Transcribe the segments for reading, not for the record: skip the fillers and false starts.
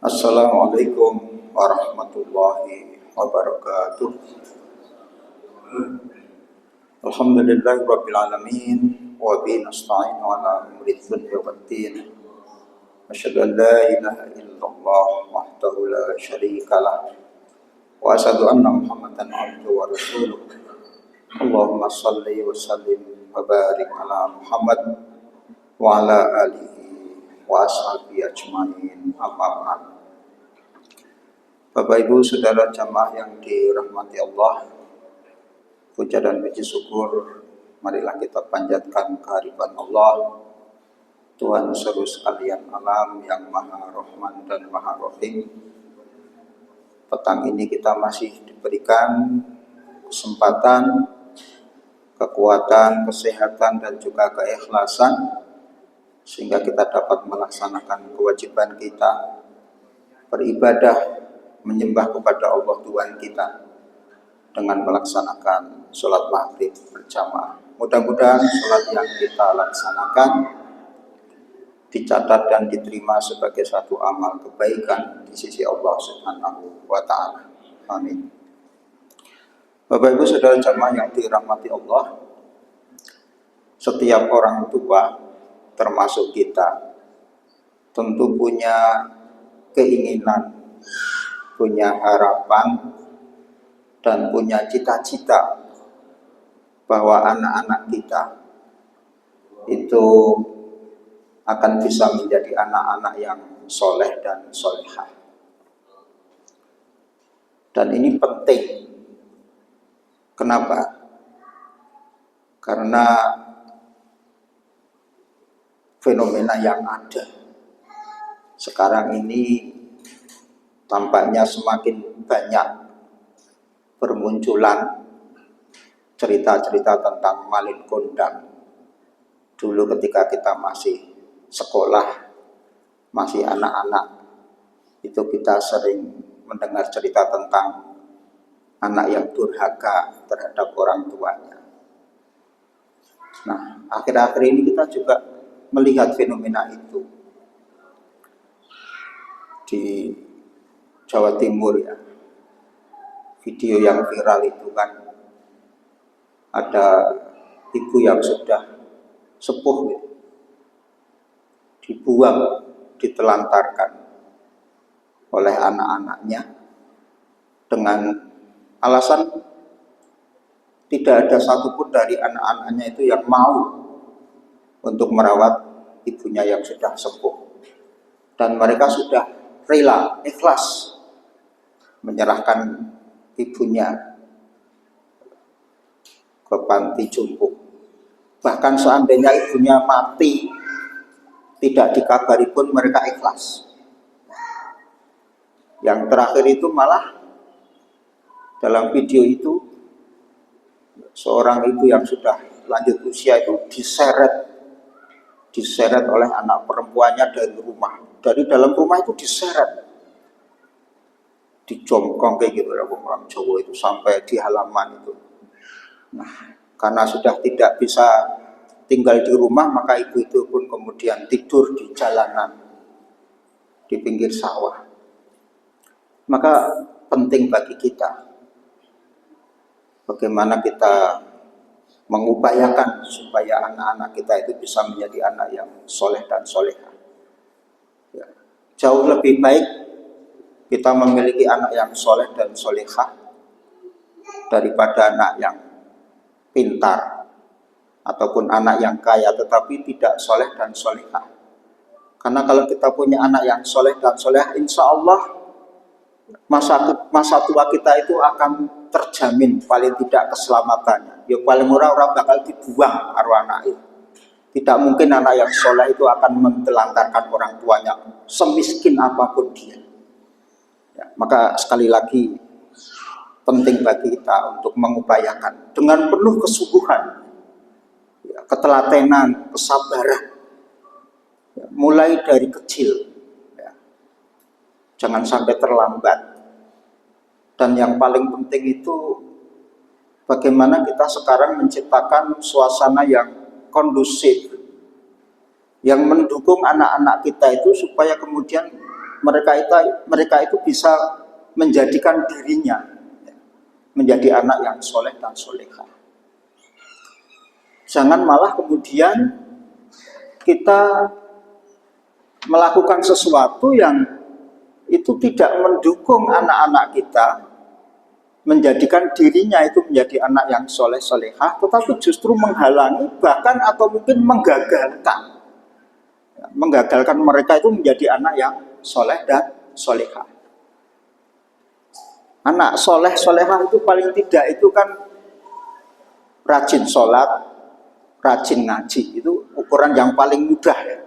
Assalamualaikum warahmatullahi wabarakatuh. Alhamdulillahirabbil alamin wa bihi nasta'in ala umuri dunya waddin. Asyhadu an la ilaha illallah wahdahu la syarika lah wa asyhadu anna Muhammadan abduhu wa rasuluh. Allahumma shalli wa sallim wa barik ala Muhammad wa ala alihi wa ashabihi ajmain. Amma ba'd. Bapak Ibu Saudara jamaah yang dirahmati Allah, puja dan puji syukur marilah kita panjatkan kehadiran Allah, Tuhan seluruh sekalian alam yang Maha Rahman dan Maha Rahim. Petang ini kita masih diberikan kesempatan, kekuatan, kesehatan dan juga keikhlasan sehingga kita dapat melaksanakan kewajiban kita beribadah, menyembah kepada Allah Tuhan kita dengan melaksanakan sholat maghrib berjamaah. Mudah-mudahan sholat yang kita laksanakan dicatat dan diterima sebagai satu amal kebaikan di sisi Allah Subhanahu wa Ta'ala. Amin. Bapak Ibu Saudara jamaah yang dirahmati Allah, setiap orang tua termasuk kita tentu punya keinginan, punya harapan dan punya cita-cita bahwa anak-anak kita itu akan bisa menjadi anak-anak yang soleh dan solehah. Dan ini penting. Kenapa? Karena fenomena yang ada sekarang ini tampaknya semakin banyak bermunculan cerita-cerita tentang malin kundang. Dulu ketika kita masih sekolah, masih anak-anak, itu kita sering mendengar cerita tentang anak yang durhaka terhadap orang tuanya. Nah, akhir-akhir ini kita juga melihat fenomena itu di Jawa Timur ya. Video yang viral itu kan ada ibu yang sudah sepuh gitu, dibuang, ditelantarkan oleh anak-anaknya dengan alasan tidak ada satupun dari anak-anaknya itu yang mau untuk merawat ibunya yang sudah sepuh, dan mereka sudah rela, ikhlas menyerahkan ibunya ke panti jompo. Bahkan seandainya ibunya mati tidak dikabari pun mereka ikhlas. Yang terakhir itu malah dalam video itu seorang ibu yang sudah lanjut usia itu diseret oleh anak perempuannya dari rumah. Dari dalam rumah itu diseret, dijongkong kayak gitu orang Jawa itu sampai di halaman itu. Nah, karena sudah tidak bisa tinggal di rumah, maka ibu itu pun kemudian tidur di jalanan, di pinggir sawah. Maka penting bagi kita bagaimana kita mengupayakan supaya anak-anak kita itu bisa menjadi anak yang soleh dan solehah. Ya. Jauh lebih baik kita memiliki anak yang soleh dan solehah daripada anak yang pintar ataupun anak yang kaya tetapi tidak soleh dan solehah. Karena kalau kita punya anak yang soleh dan solehah, insya Allah masa tua kita itu akan terjamin paling tidak keselamatannya. Ya paling murah orang bakal dibuang arwah anak itu. Tidak mungkin anak yang soleh itu akan mentelantarkan orang tuanya semiskin apapun dia. Ya, maka sekali lagi penting bagi kita untuk mengupayakan dengan penuh kesungguhan, ya, ketelatenan, kesabaran, ya, mulai dari kecil, ya. Jangan sampai terlambat. Dan yang paling penting itu bagaimana kita sekarang menciptakan suasana yang kondusif, yang mendukung anak-anak kita itu supaya kemudian mereka itu bisa menjadikan dirinya menjadi anak yang soleh dan solehah. Jangan malah kemudian kita melakukan sesuatu yang itu tidak mendukung anak-anak kita menjadikan dirinya itu menjadi anak yang soleh solehah, tetapi justru menghalangi bahkan atau mungkin menggagalkan mereka itu menjadi anak yang soleh dan solehah. Anak soleh solehah itu paling tidak itu kan rajin sholat, rajin ngaji, itu ukuran yang paling mudah ya.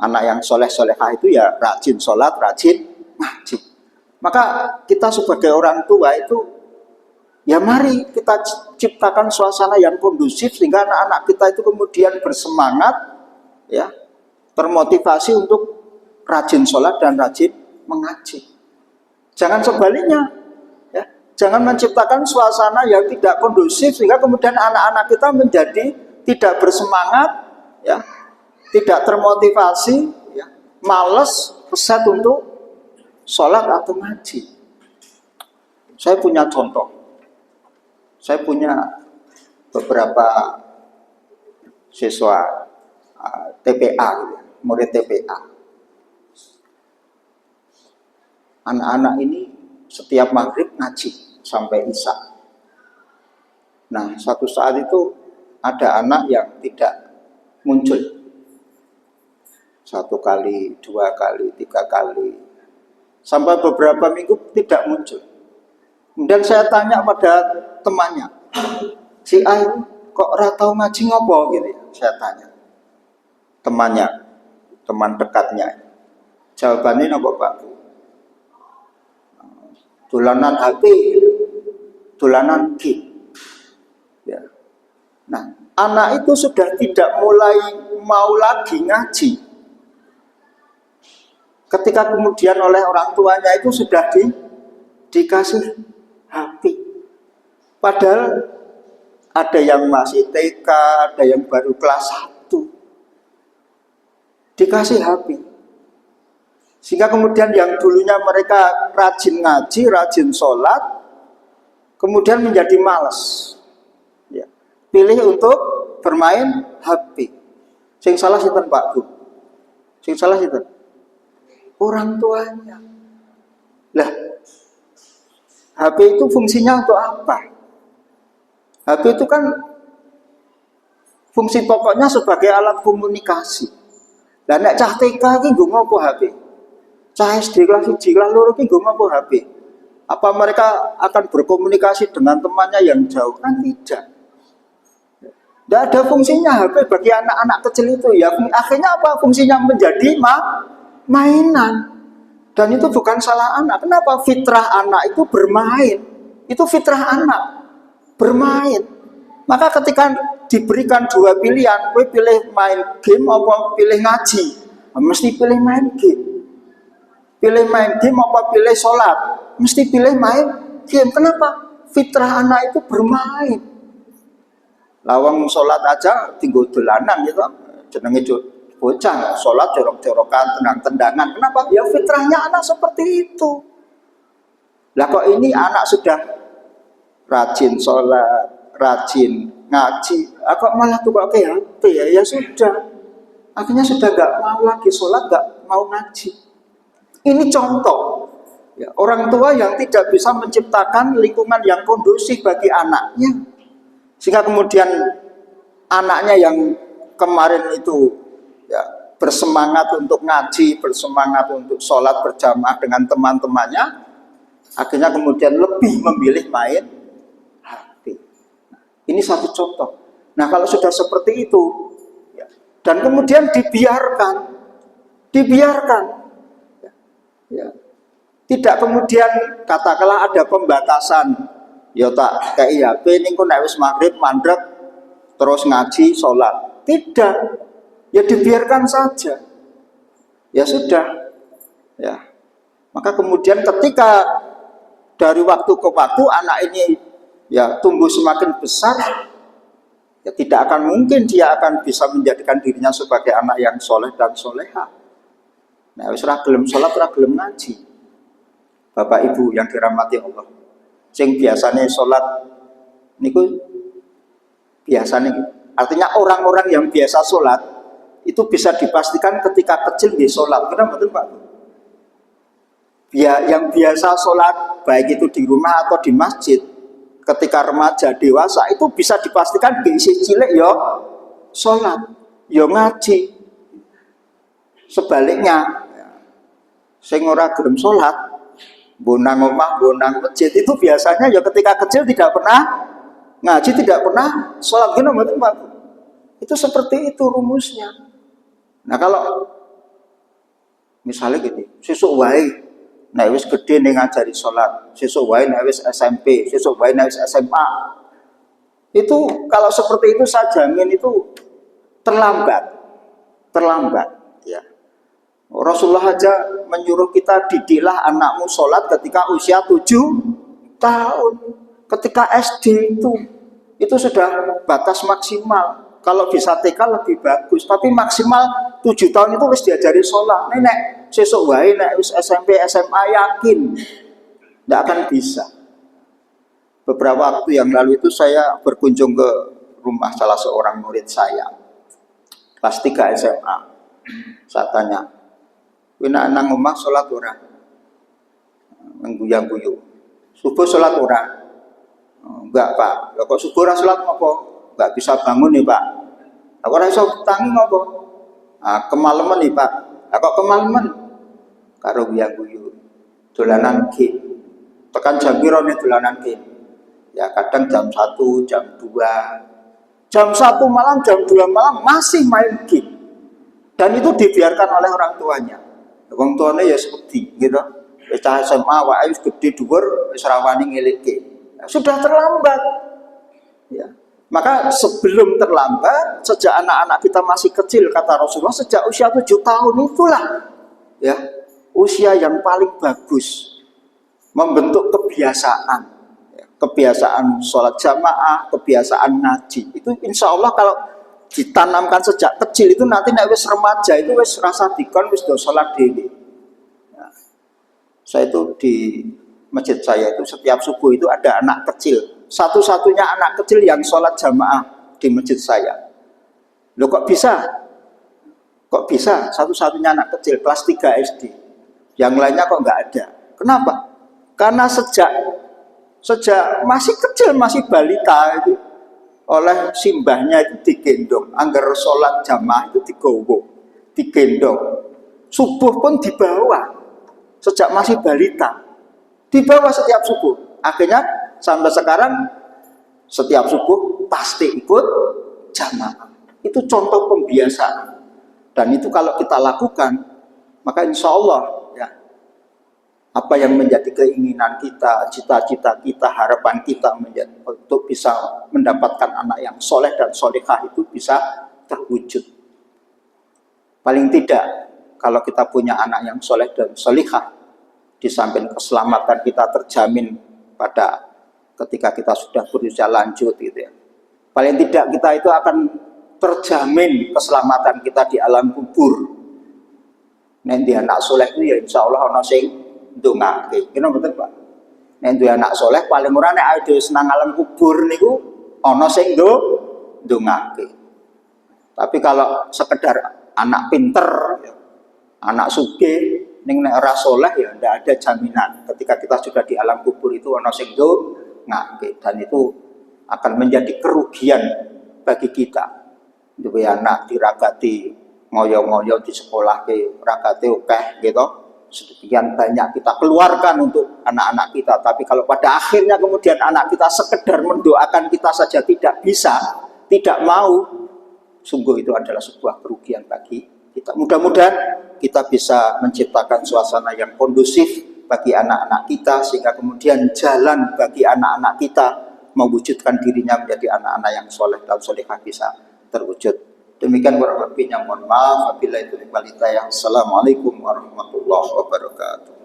Anak yang soleh solehah itu ya rajin sholat, rajin ngaji. Maka kita sebagai orang tua itu ya mari kita ciptakan suasana yang kondusif sehingga anak-anak kita itu kemudian bersemangat ya, termotivasi untuk rajin sholat dan rajin mengaji. Jangan sebaliknya ya, jangan menciptakan suasana yang tidak kondusif sehingga kemudian anak-anak kita menjadi tidak bersemangat ya, tidak termotivasi ya, malas, pesat untuk sholat atau ngaji. Saya punya contoh. Saya punya beberapa siswa TPA, murid TPA. Anak-anak ini setiap maghrib ngaji sampai isya. Nah, suatu saat itu ada anak yang tidak muncul. 1 kali, 2 kali, 3 kali. Sampai beberapa minggu tidak muncul. Kemudian saya tanya pada temannya, si A kok ora tau ngaji ngopo gitu ya? Saya tanya. Temannya, teman dekatnya. Jawabannya apa Pak? Dolanan HP, dolanan game. Ya. Nah, anak itu sudah tidak mulai mau lagi ngaji. Ketika kemudian oleh orang tuanya itu sudah dikasih HP. Padahal ada yang masih TK, ada yang baru kelas 1. Dikasih HP. Sehingga kemudian yang dulunya mereka rajin ngaji, rajin sholat, kemudian menjadi malas. Ya. Pilih untuk bermain HP. Sing salah sinten Pak Bu? Sing salah sinten? Orang tuanya. Lah, HP itu fungsinya untuk apa? HP itu kan fungsi pokoknya sebagai alat komunikasi. Lah nek cah TK iki nggo ngopo HP? Cah SD kelas 1 kelas 2 iki nggo ngopo HP? Apa mereka akan berkomunikasi dengan temannya yang jauh? Kan tidak. Tidak ada fungsinya HP bagi anak-anak kecil itu ya. Akhirnya apa? Fungsinya menjadi mainan. Dan itu bukan salah anak. Kenapa? Fitrah anak itu bermain. Itu fitrah anak, bermain. Maka ketika diberikan 2 pilihan, gue pilih main game apa pilih ngaji? Mesti pilih main game. Pilih main game apa pilih sholat? Mesti pilih main game. Kenapa? Fitrah anak itu bermain. Lawang sholat aja tinggal dolanan gitu. Jenenge bocah sholat jorok-jorokan, tendang-tendangan. Kenapa? Ya fitrahnya anak seperti itu. Lah kok ini anak sudah rajin sholat, rajin ngaji, kok malah tukar ke HP ya? Ya sudah. Akhirnya sudah gak mau lagi sholat, gak mau ngaji. Ini contoh ya, orang tua yang tidak bisa menciptakan lingkungan yang kondusif bagi anaknya. Sehingga kemudian anaknya yang kemarin itu ya, bersemangat untuk ngaji, bersemangat untuk sholat berjamaah dengan teman-temannya, akhirnya kemudian lebih memilih main HP. Ini satu contoh. Nah kalau sudah seperti itu, ya, dan kemudian dibiarkan, ya, tidak kemudian katakanlah ada pembatasan, ya tak kayak HP ini kok nek wis maghrib mandek terus ngaji sholat. Tidak. Ya dibiarkan saja. Ya sudah. Ya. Maka kemudian ketika dari waktu ke waktu anak ini ya tumbuh semakin besar, ya tidak akan mungkin dia akan bisa menjadikan dirinya sebagai anak yang soleh dan soleha. Nah, wis ora gelem salat, ora gelem ngaji. Bapak Ibu yang dirahmati Allah. Sing biasanya salat niku biasanya, artinya orang-orang yang biasa salat itu bisa dipastikan ketika kecil dia sholat. Kenapa betul Pak? Yang biasa sholat baik itu di rumah atau di masjid, ketika remaja dewasa itu bisa dipastikan dia isi cilik ya sholat, ya ngaji. Sebaliknya, sing ora gelem sholat, bonang omah, bonang masjid itu biasanya ya ketika kecil tidak pernah ngaji, tidak pernah sholat. Kenapa betul Pak? Itu seperti itu rumusnya. Nah kalau misalnya gini, sesuk wae nek wis gedhe ning ngajari salat, sesuk wae nek wis SMP, sesuk wae nek wis SMA. Itu kalau seperti itu saya jamin itu terlambat. Terlambat ya. Rasulullah aja menyuruh kita didiklah anakmu salat ketika usia 7 tahun. Ketika SD itu sudah batas maksimal. Kalau bisa TK lebih bagus, tapi maksimal 7 tahun itu harus diajari sholat. Nek sesuk wae nek wis SMP SMA yakin tidak akan bisa. Beberapa waktu yang lalu itu saya berkunjung ke rumah salah seorang murid saya, kelas 3 SMA. Saya tanya, "Wina nang omah sholat ora?" Mengguyang-guyu. "Subuh sholat ora?" "Enggak, Pak." "Lah kok subuh ora sholat apa?" "Nggak bisa bangun nih Pak." "Aku ora iso tangi ngopo?" "Ah, kemalaman nih Pak." "Lah kok kemalaman?" Karo guyu-guyu. Dolanan game. Tekan jam piro nih dolanan game? Ya kadang jam 1, jam 2. Jam 1 malam, jam 2 malam masih main game. Dan itu dibiarkan oleh orang tuanya. Wong tuane ya seperti gitu. Wis cah SMA wae wis gedhe dhuwur wis ra wani ngelikke. Sudah terlambat. Ya. Maka sebelum terlambat, sejak anak-anak kita masih kecil, kata Rasulullah, sejak usia 7 tahun itulah ya usia yang paling bagus membentuk kebiasaan ya, kebiasaan sholat jamaah, kebiasaan ngaji. Itu insya Allah kalau ditanamkan sejak kecil itu nanti nek wis remaja itu wis rasa dikon wis do sholat dhewe. Ya. Saya itu di masjid saya itu setiap subuh itu ada anak kecil, satu-satunya anak kecil yang sholat jamaah di masjid saya. Loh kok bisa? Kok bisa satu-satunya anak kecil kelas 3 SD? Yang lainnya kok nggak ada. Kenapa? Karena sejak masih kecil, masih balita itu oleh simbahnya itu digendong. Angger sholat jamaah itu digowo, digendong. Subuh pun dibawa sejak masih balita. Dibawa setiap subuh. Akhirnya sampai sekarang setiap subuh pasti ikut jamaah. Itu contoh pembiasaan. Dan itu kalau kita lakukan, maka insya Allah ya, apa yang menjadi keinginan kita, cita-cita kita, harapan kita untuk bisa mendapatkan anak yang soleh dan solehah itu bisa terwujud. Paling tidak, kalau kita punya anak yang soleh dan solehah, di samping keselamatan kita terjamin pada ketika kita sudah berusia lanjut gitu ya. Paling tidak kita itu akan terjamin keselamatan kita di alam kubur. Nanti anak soleh itu ya insya Allah ono sing ndongake. Kena betul Pak. Nanti anak soleh paling murah nek ade senang alam kubur niku ono sing ndongake. Tapi kalau sekedar anak pinter, anak sugih ning nek ora soleh ya ndak ada jaminan ketika kita sudah di alam kubur itu ana sing ngake, dan itu akan menjadi kerugian bagi kita. Duwe anak diragati ngoyo-ngoyo di sekolah ke ragate akeh gitu. Sekian banyak kita keluarkan untuk anak-anak kita, tapi kalau pada akhirnya kemudian anak kita sekedar mendoakan kita saja tidak bisa, tidak mau, sungguh itu adalah sebuah kerugian bagi kita. Mudah-mudahan kita bisa menciptakan suasana yang kondusif bagi anak-anak kita, sehingga kemudian jalan bagi anak-anak kita mewujudkan dirinya menjadi anak-anak yang soleh dan solehah bisa terwujud. Demikian kurang lebihnya, mohon maaf. Wabillahi taufiq wal hidayah. Assalamualaikum warahmatullahi wabarakatuh.